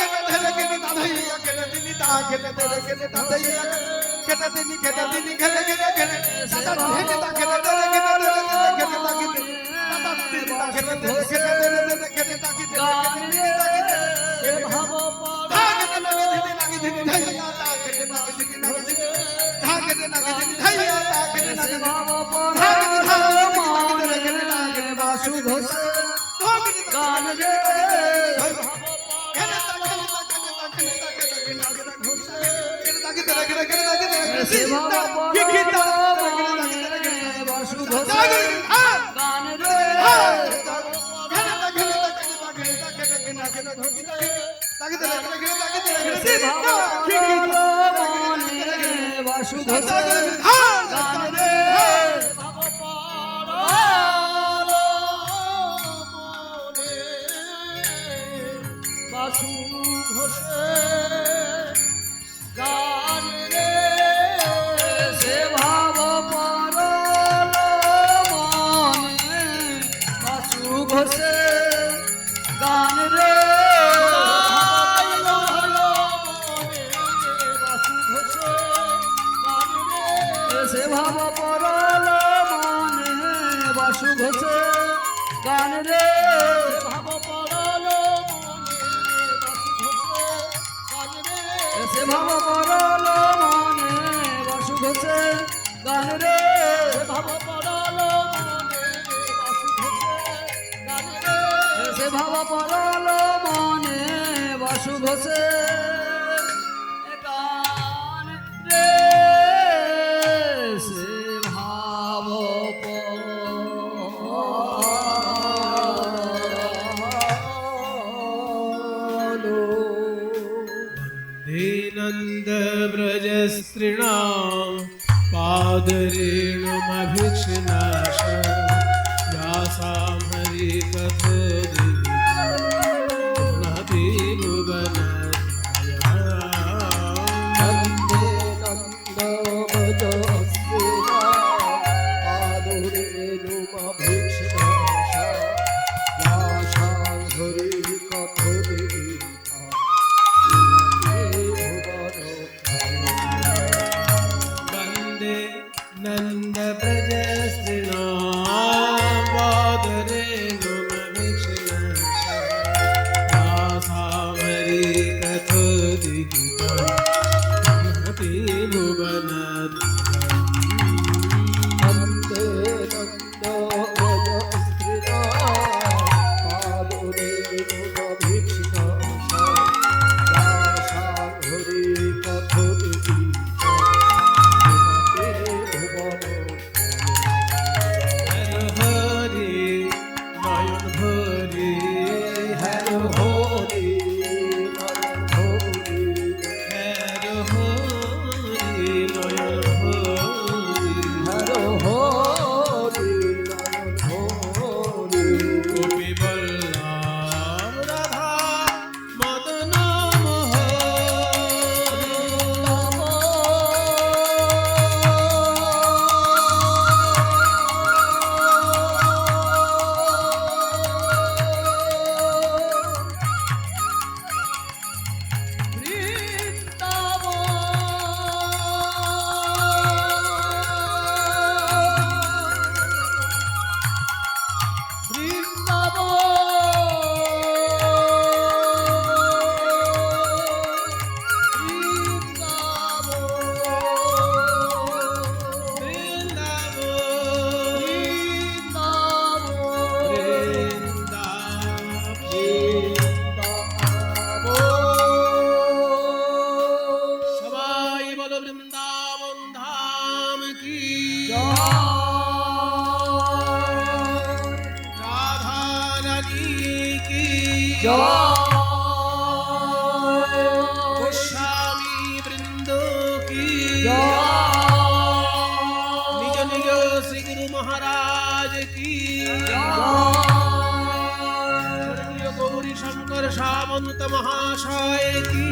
মনে বাসু ঘোষে গান রে সে ভাব পরল সে ভাব পরল সে ভাব পরল মনে বাসু ঘোষে গান রে সে ভাব পরল মনে বাসু ঘোষে গান রে সে ভাব পরল মনে বাসু ঘোষে গান রে বাসু ঘোষে গান রে সে ভাব পরল মনে বাসু ঘোষে গান রে বাসু ঘোষে গান রে সে ভাব পরল মনে বাসু ঘোষে গান রে ভাব পরল মনে বাসু ঘোষে গান রে সে ভাব পরল মনে বাসু ঘোষে গান রে ভাব ঘোষে গান রে সে ভাব नंद ब्रज स्त्रीणां पादरेणुमभिक्षनाश व्यासां हरिकथोदिनति भुवनत्रयम् वन्दे नन्दव्रजस्त्रीणां पादरेणुमभिक्षनाश व्यासां हरिकथोदिनति वन्दे नंद ब्रज स्त्रीणां पादरेणुमभिक्षनाश व्यासां हरिकथोदिनति भुवनत्रयम् वन्दे नन्दव्रजस्त्रीणां पादरेणुमभिक्षनाश व्यासां हरिकथोदिनति हर हरि नयन भरि हर हरि हर हरि नयन भरि गोपी बल्लभ राधा मदन সবাই বলো বৃন্দাবন ধাম কি রাধা রানী কি গোস্বামী বৃন্দ কি নিজ নিজ শ্রী গুরু মহারাজ কি স্বর্গীয় গৌরী শঙ্কর সামন্ত মহাশয় কি